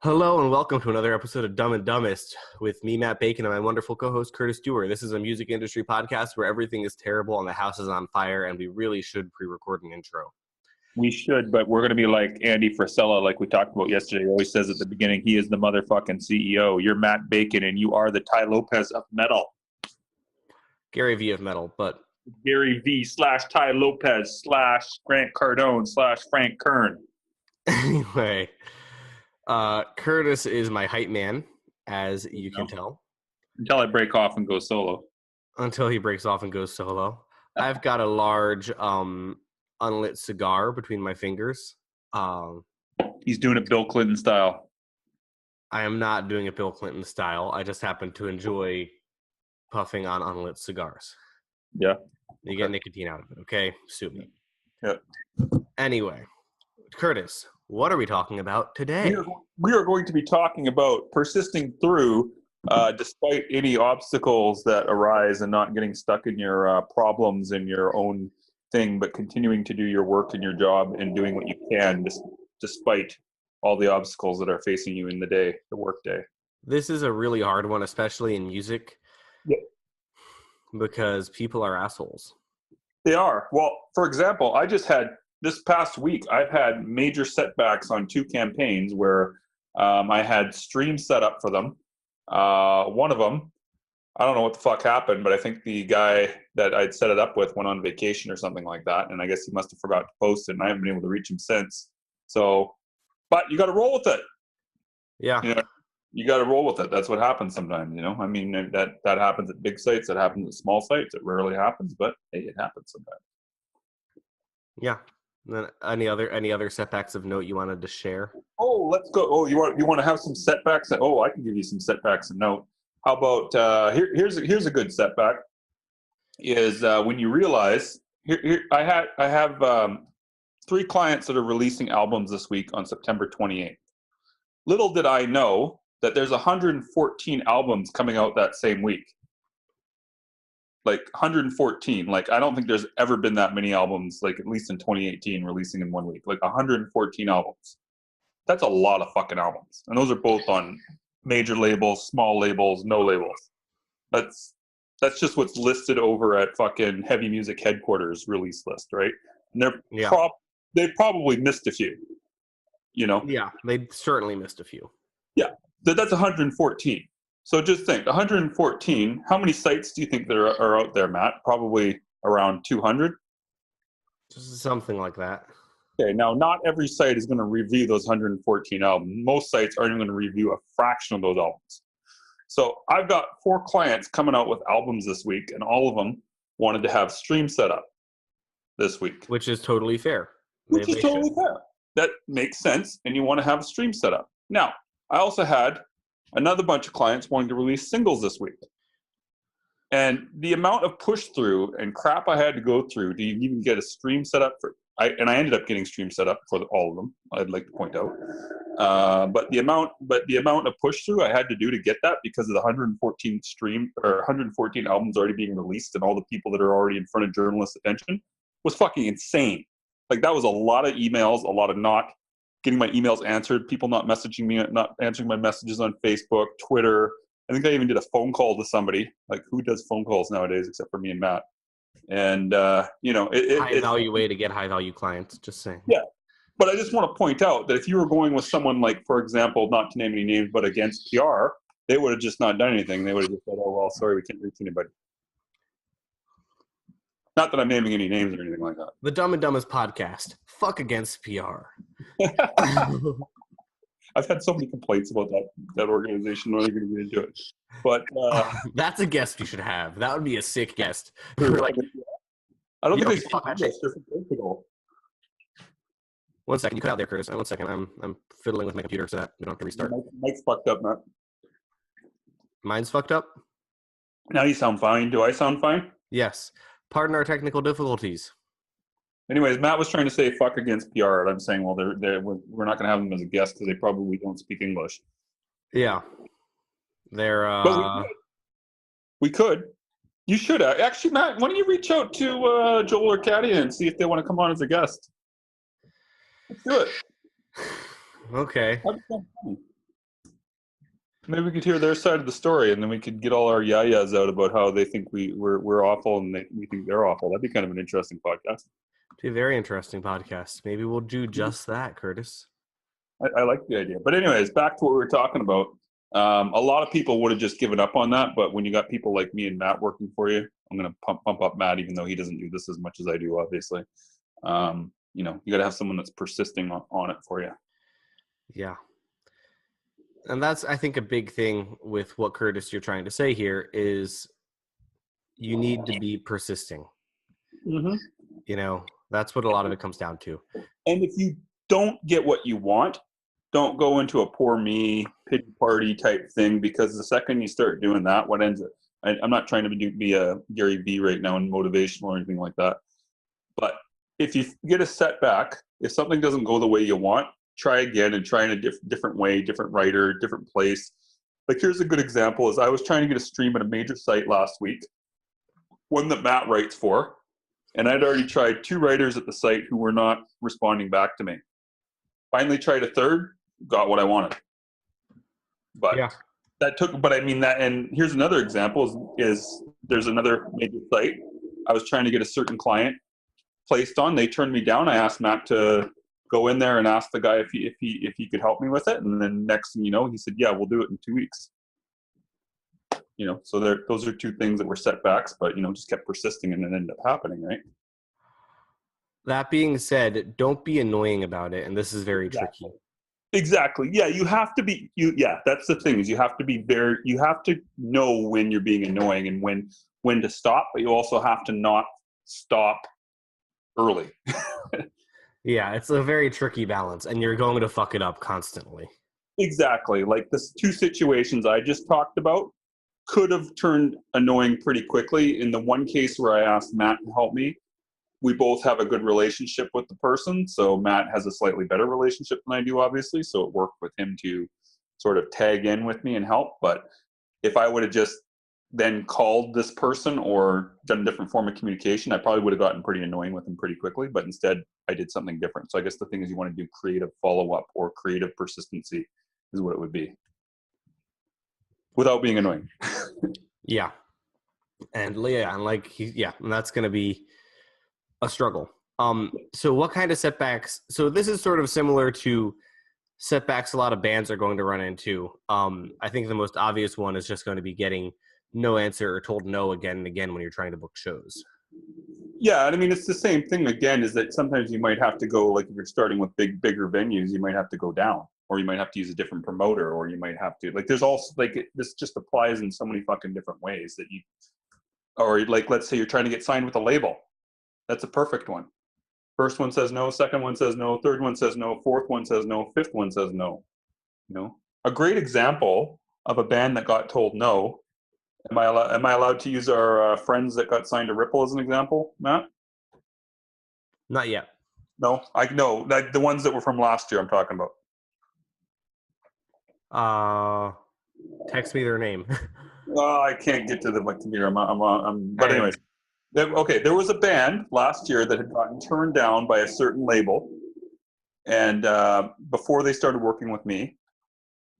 Hello and welcome to another episode of Dumb and Dumbest with me, Matt Bacon, and my wonderful co-host, Curtis Dewar. This is a music industry podcast where everything is terrible and the house is on fire, and we really should pre-record an intro. We should, but we're going to be like Andy Frisella, like we talked about yesterday. He always says at the beginning, he is the motherfucking CEO. You're Matt Bacon, and you are the Ty Lopez of metal. Gary V of metal, but... Gary V / Ty Lopez / Grant Cardone / Frank Kern. Anyway... Curtis is my hype man, as you can tell. Until I break off and go solo. Until he breaks off and goes solo. I've got a large unlit cigar between my fingers. He's doing it Bill Clinton style. I am not doing it Bill Clinton style. I just happen to enjoy puffing on unlit cigars. Yeah. You get nicotine out of it, okay? Sue me. Yeah. Anyway, Curtis, what are we talking about today? We are going to be talking about persisting through despite any obstacles that arise and not getting stuck in your problems in your own thing, but continuing to do your work and your job and doing what you can despite all the obstacles that are facing you in the work day. This is a really hard one, especially in music. Yeah. Because people are assholes. They are. Well, for example, this past week, I've had major setbacks on 2 campaigns where I had streams set up for them. One of them, I don't know what the fuck happened, but I think the guy that I'd set it up with went on vacation or something like that, and I guess he must have forgot to post it, and I haven't been able to reach him since. So, but you got to roll with it. Yeah. You got to roll with it. That's what happens sometimes, I mean, that happens at big sites. That happens at small sites. It rarely happens, but hey, it happens sometimes. Yeah. Then any other setbacks of note you wanted to share? Oh, let's go. Oh, you want to have some setbacks? Oh, I can give you some setbacks of note. How about here's a good setback. Is when you realize I have 3 clients that are releasing albums this week on September 28th. Little did I know that there's 114 albums coming out that same week. Like 114. Like, I don't think there's ever been that many albums, like at least in 2018, releasing in 1 week. Like 114 albums. That's a lot of fucking albums. And those are both on major labels, small labels, no labels. That's just what's listed over at fucking Heavy Music Headquarters release list, right? And they probably missed a few, Yeah, they certainly missed a few. Yeah, that's 114. So just think, 114, how many sites do you think there are out there, Matt? Probably around 200? Something like that. Okay, now not every site is going to review those 114 albums. Most sites aren't even going to review a fraction of those albums. So I've got 4 clients coming out with albums this week, and all of them wanted to have stream set up this week. Which is totally fair. Which is totally fair. That makes sense, and you want to have a stream set up. Now, I also had another bunch of clients wanting to release singles this week. And the amount of push through and crap I had to go through to even get a stream set up I ended up getting stream set up for all of them, I'd like to point out. But the amount of push through I had to do to get that, because of the 114 albums already being released and all the people that are already in front of journalists' attention, was fucking insane. Like, that was a lot of emails, a lot of not getting my emails answered, people not messaging me, not answering my messages on Facebook, Twitter. I think I even did a phone call to somebody. Like, who does phone calls nowadays except for me and Matt? And, high value way to get high value clients, just saying. Yeah. But I just want to point out that if you were going with someone like, for example, not to name any names, but against PR, they would have just not done anything. They would have just said, oh, well, sorry, we can't reach anybody. Not that I'm naming any names or anything like that. The Dumb and Dumbest podcast. Fuck against PR. I've had so many complaints about that organization. I'm not even going to get into it. But that's a guest you should have. That would be a sick guest. Like, I don't think they fuck that shit. One second, you cut out there, Curtis. 1 second, I'm fiddling with my computer so that we don't have to restart. Mike's fucked up, Matt. Mine's fucked up? Now you sound fine. Do I sound fine? Yes. Pardon our technical difficulties. Anyways, Matt was trying to say fuck against PR, and I'm saying, well, we're not going to have them as a guest because they probably don't speak English. Yeah. They're... But we could. You should. Actually, Matt, why don't you reach out to Joel or Katia and see if they want to come on as a guest? Let's do it. Okay. Maybe we could hear their side of the story, and then we could get all our yayas out about how they think we're awful, and we think they're awful. That'd be kind of an interesting podcast. It'd be a very interesting podcast. Maybe we'll do just that, Curtis. I like the idea. But anyways, back to what we were talking about. A lot of people would have just given up on that, but when you got people like me and Matt working for you, I'm going to pump up Matt, even though he doesn't do this as much as I do, obviously. You got to have someone that's persisting on it for you. Yeah. And that's, I think, a big thing with what, Curtis, you're trying to say here is you need to be persisting. Mm-hmm. That's what a lot of it comes down to. And if you don't get what you want, don't go into a poor me, pity party type thing, because the second you start doing that, what ends it? I'm not trying to be a Gary Vee right now and motivational or anything like that. But if you get a setback, if something doesn't go the way you want, try again and try in a different way, different writer, different place. Like here's a good example is I was trying to get a stream at a major site last week, one that Matt writes for, and I'd already tried 2 writers at the site who were not responding back to me. Finally tried a third, got what I wanted. But yeah. And here's another example is there's another major site I was trying to get a certain client placed on. They turned me down. I asked Matt to go in there and ask the guy if he could help me with it. And then next thing you know, he said, yeah, we'll do it in 2 weeks. So those are 2 things that were setbacks, but, just kept persisting and it ended up happening, right? That being said, don't be annoying about it. And this is very tricky. Exactly. Yeah. You have to be, that's the thing is you have to know when you're being annoying and when to stop, but you also have to not stop early. Yeah, it's a very tricky balance, and you're going to fuck it up constantly. Exactly. Like the 2 situations I just talked about could have turned annoying pretty quickly. In the one case where I asked Matt to help me, we both have a good relationship with the person. So Matt has a slightly better relationship than I do, obviously. So it worked with him to sort of tag in with me and help. But if I would have just then called this person or done a different form of communication, I probably would have gotten pretty annoying with him pretty quickly. But instead, I did something different. So I guess the thing is you want to do creative follow-up or creative persistency is what it would be without being annoying. Yeah. And that's going to be a struggle. So what kind of setbacks? So this is sort of similar to setbacks a lot of bands are going to run into. I think the most obvious one is just going to be getting no answer or told no again and again when you're trying to book shows. Yeah, I mean, it's the same thing again, is that sometimes you might have to go, like if you're starting with bigger venues, you might have to go down, or you might have to use a different promoter, or you might have to, like, there's also, this just applies in so many fucking different ways that or like, let's say you're trying to get signed with a label. That's a perfect one. First one says no, second one says no, third one says no, fourth one says no, fifth one says no. A great example of a band that got told no. Am I allowed to use our friends that got signed to Ripple as an example, Matt? Not yet. No, I know the ones that were from last year. I'm talking about. Text me their name. I can't get to my computer. But anyways, okay. There was a band last year that had gotten turned down by a certain label, and before they started working with me,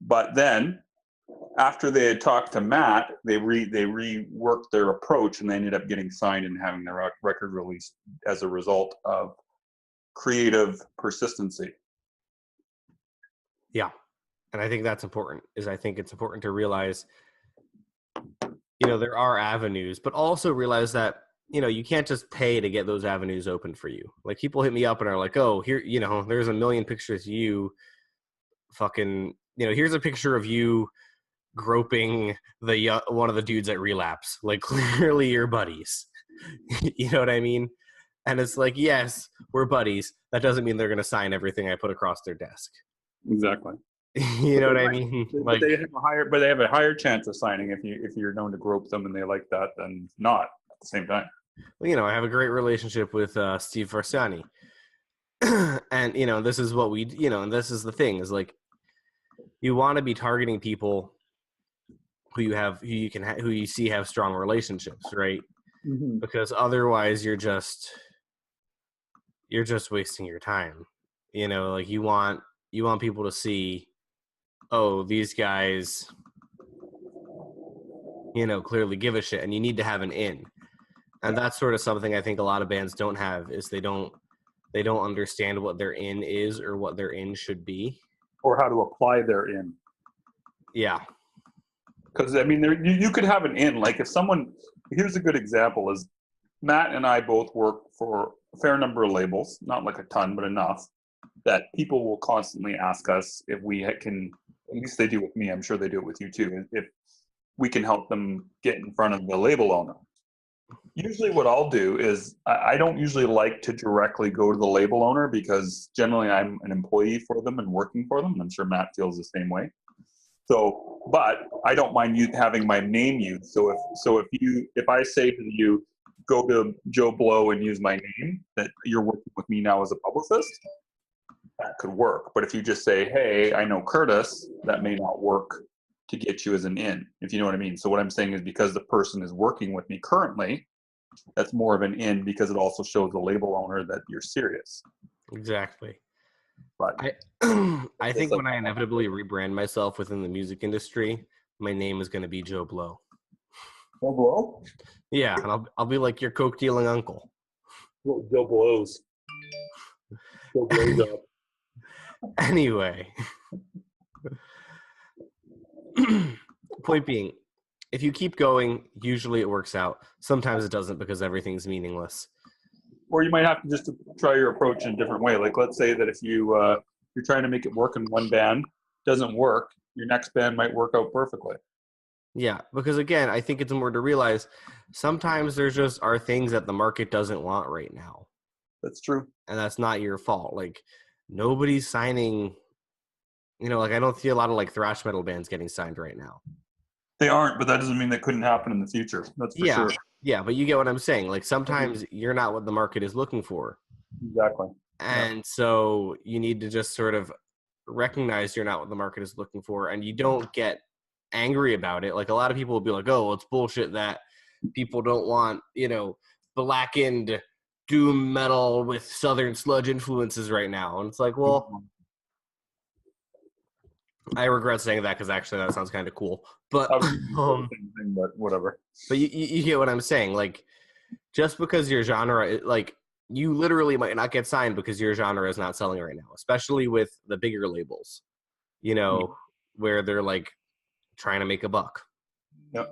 but then after they had talked to Matt, they reworked their approach, and they ended up getting signed and having their record released as a result of creative persistency. Yeah, and I think that's important. I think it's important to realize, there are avenues, but also realize that, you can't just pay to get those avenues open for you. Like, people hit me up and are like, oh, here, there's a million pictures of you fucking, here's a picture of you groping one of the dudes at Relapse. Like, clearly you're buddies. You know what I mean? And it's like, yes, we're buddies. That doesn't mean they're going to sign everything I put across their desk. Exactly. You know what I mean? But they have a higher chance of signing if you're known to grope them and they like that than not at the same time. Well, I have a great relationship with Steve Farsani. And, this is what and this is the thing is, like, you want to be targeting people who you see have strong relationships, right? Mm-hmm. Because otherwise you're just wasting your time. Like, you want people to see, oh, these guys clearly give a shit, and you need to have an in. And that's sort of something I think a lot of bands don't have, is they don't understand what their in is or what their in should be. Or how to apply their in. Yeah. Because, I mean, you could have an in. Like, if someone, here's a good example, is Matt and I both work for a fair number of labels, not like a ton, but enough, that people will constantly ask us if we can, at least they do with me, I'm sure they do it with you too, if we can help them get in front of the label owner. Usually what I'll do is, I don't usually like to directly go to the label owner, because generally I'm an employee for them and working for them. I'm sure Matt feels the same way. So, but I don't mind you having my name used. So if I say to you, go to Joe Blow and use my name, that you're working with me now as a publicist, that could work. But if you just say, hey, I know Curtis, that may not work to get you as an in, if you know what I mean. So what I'm saying is, because the person is working with me currently, that's more of an in, because it also shows the label owner that you're serious. Exactly. But I think when I inevitably rebrand myself within the music industry, my name is going to be Joe Blow. Joe Blow? Yeah, and I'll be like your coke dealing uncle. Joe Blows. Joe Blows up. Anyway, point being, if you keep going, usually it works out. Sometimes it doesn't, because everything's meaningless. Or you might have to just try your approach in a different way. Like, let's say that if you're trying to make it work in one band, doesn't work, your next band might work out perfectly. Yeah, because again, I think it's important to realize sometimes there just are things that the market doesn't want right now. That's true. And that's not your fault. Like, nobody's signing, like, I don't see a lot of like thrash metal bands getting signed right now. They aren't, but that doesn't mean that couldn't happen in the future. That's for sure. Yeah, but you get what I'm saying. Like, sometimes you're not what the market is looking for. Exactly. And so you need to just sort of recognize you're not what the market is looking for, and you don't get angry about it. Like, a lot of people will be like, oh, well, it's bullshit that people don't want, blackened doom metal with southern sludge influences right now. And it's like, well, I regret saying that, because actually that sounds kind of cool. But same thing, but whatever. But you get what I'm saying. Like, just because your genre, like, you literally might not get signed because your genre is not selling right now, especially with the bigger labels, where they're like trying to make a buck. Yep.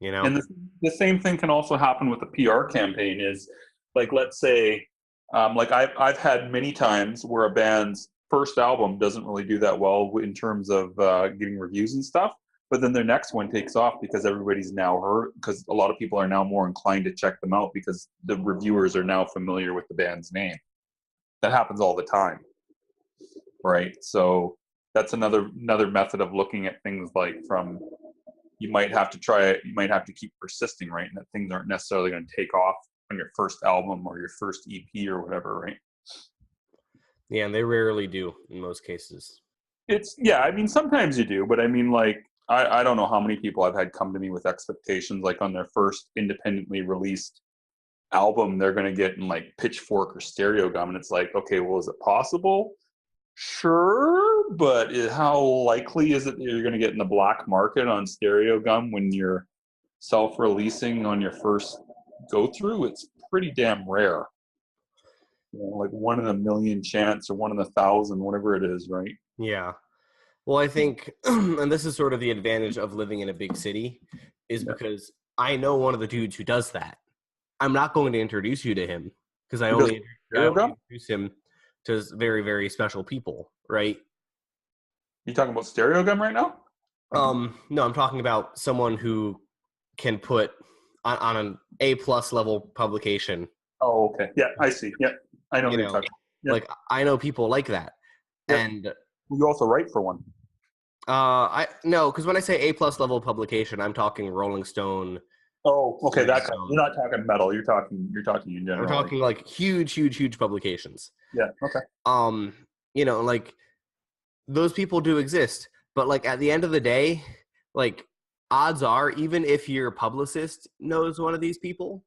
And the same thing can also happen with a PR campaign. Is like, let's say, like I've had many times where a band's first album doesn't really do that well in terms of getting reviews and stuff, but then their next one takes off because everybody's now heard, because a lot of people are now more inclined to check them out because the reviewers are now familiar with the band's name. That happens all the time, right? So that's another method of looking at things, like, from, you might have to try it, you might have to keep persisting, right? And that things aren't necessarily going to take off on your first album or your first EP or whatever, right? Yeah, and they rarely do in most cases. I mean, sometimes you do, but I mean, like, I don't know how many people I've had come to me with expectations, like, on their first independently released album, they're going to get in, like, Pitchfork or Stereo Gum, and it's like, okay, well, is it possible? Sure, but how likely is it that you're going to get in the black market on Stereo Gum when you're self-releasing on your first go-through? It's pretty damn rare. Like 1 in a million chance, or 1 in 1,000, whatever it is, right? Yeah. Well, I think, and this is sort of the advantage of living in a big city, is because I know one of the dudes who does that. I'm not going to introduce you to him, because I only introduce him to very, very special people, right? You talking about Stereo Gum right now? No, I'm talking about someone who can put on an A+ level publication. Oh, okay. Yeah, I see. Yeah, I know what you're talking about. Yeah. Like, I know people like that. Yeah. And you also write for one. No, because when I say A+ level publication, I'm talking Rolling Stone. Oh, okay. That kind of, you're not talking metal. You're talking in general. I'm talking like huge publications. Yeah. Okay. Like, those people do exist, but like, at the end of the day, like, odds are, even if your publicist knows one of these people,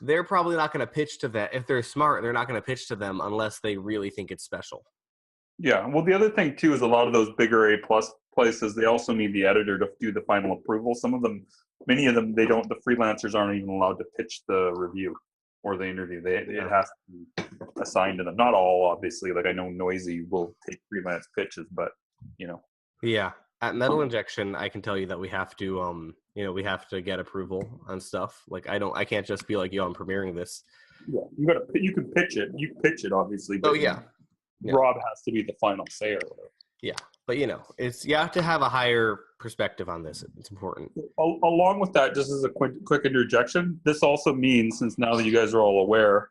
they're probably not going to pitch to that. If they're smart, they're not going to pitch to them unless they really think it's special. Yeah. Well, the other thing too is a lot of those bigger A plus places, they also need the editor to do the final approval. Some of them, many of them, they don't. The freelancers aren't even allowed to pitch the review or the interview. It has to be assigned to them. Not all, obviously. Like I know Noisy will take freelance pitches, but you know. Yeah. At Metal Injection, I can tell you that we have to, we have to get approval on stuff. Like I can't just be like, yo, I'm premiering this. Yeah, you can pitch it. You can pitch it, obviously. But Oh yeah. Rob has to be the final say or whatever. Yeah, but you have to have a higher perspective on this. It's important. Along with that, just as a quick interjection, this also means, since now that you guys are all aware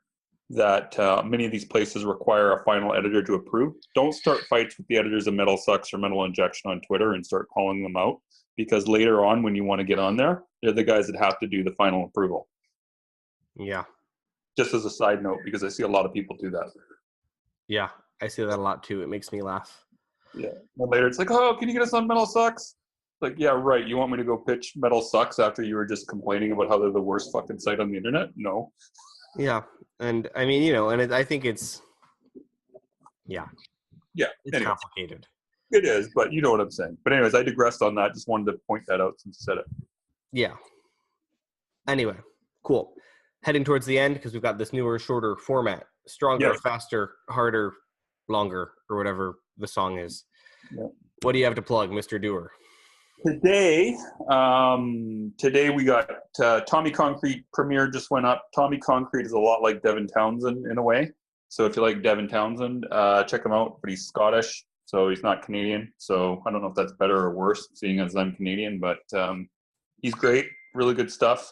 that many of these places require a final editor to approve, don't start fights with the editors of Metal Sucks or Metal Injection on Twitter and start calling them out, because later on when you want to get on there, they're the guys that have to do the final approval. Yeah. Just as a side note, because I see a lot of people do that. Yeah, I see that a lot too. It makes me laugh. Yeah. And later it's like, oh, can you get us on Metal Sucks? Like, yeah, right. You want me to go pitch Metal Sucks after you were just complaining about how they're the worst fucking site on the internet? No. Yeah. And I mean, I think it's, yeah, it's anyways, complicated. It is, but you know what I'm saying. But anyways, I digressed on that. Just wanted to point that out since you said it. Yeah. Anyway, cool. Heading towards the end, because we've got this newer, shorter format. Stronger, faster, harder, longer, or whatever the song is. Yeah. What do you have to plug, Mr. Doer? Today we got Tommy Concrete premiere just went up. Tommy Concrete is a lot like Devin Townsend in a way. So if you like Devin Townsend, check him out. But he's Scottish, so he's not Canadian. So I don't know if that's better or worse, seeing as I'm Canadian. But he's great, really good stuff.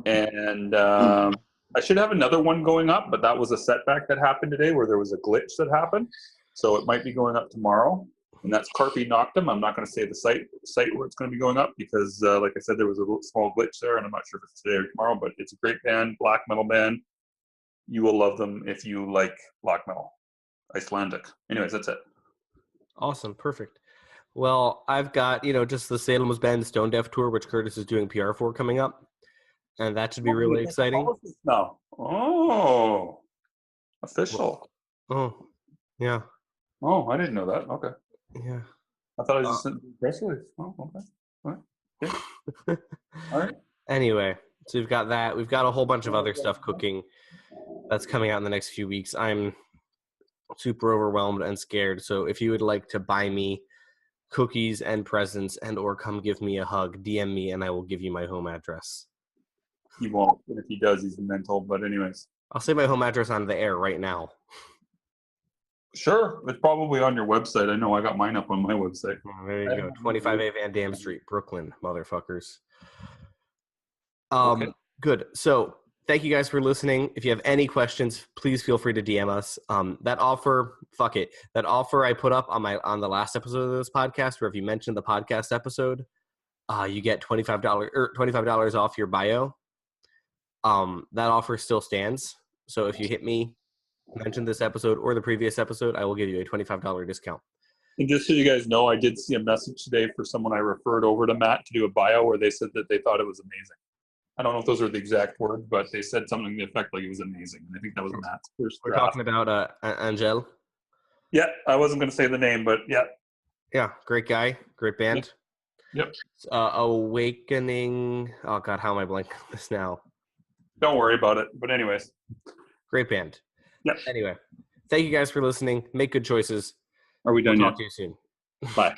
And I should have another one going up, but that was a setback that happened today where there was a glitch that happened. So it might be going up tomorrow. And that's Carpe Noctem. I'm not going to say the site where it's going to be going up because, like I said, there was a small glitch there, and I'm not sure if it's today or tomorrow, but it's a great band, black metal band. You will love them if you like black metal. Icelandic. Anyways, that's it. Awesome. Perfect. Well, I've got, just the Salem Was Banned Stone Deaf tour, which Curtis is doing PR for coming up. And that should be really exciting. No. Oh, official. Oh, yeah. Oh, I didn't know that. Okay. Yeah. I thought I just sent the press release. Oh, okay. All right. Okay. All right. Anyway, so we've got that. We've got a whole bunch of other stuff cooking that's coming out in the next few weeks. I'm super overwhelmed and scared. So if you would like to buy me cookies and presents and or come give me a hug, DM me and I will give you my home address. He won't. And if he does, he's mental. But anyways. I'll say my home address on the air right now. Sure. It's probably on your website. I know I got mine up on my website. Oh, there you go. 25A Van Dam Street, Brooklyn, motherfuckers. Okay. Good. So thank you guys for listening. If you have any questions, please feel free to DM us. That offer, that offer I put up on the last episode of this podcast, where if you mention the podcast episode, you get $25 off your bio. That offer still stands. So if you hit me, mention this episode or the previous episode, I will give you a $25 discount. And just so you guys know, I did see a message today for someone I referred over to Matt to do a bio where they said that they thought it was amazing. I don't know if those are the exact words, but they said something to the effect like it was amazing. And I think that was Matt's first draft. We're talking about Angel? Yeah, I wasn't going to say the name, but yeah. Yeah, great guy, great band. Yep. Awakening. Oh, God, how am I blanking on this now? Don't worry about it. But anyways. Great band. Yep. Anyway, thank you guys for listening. Make good choices. Are we done yet? Talk to you soon. Bye.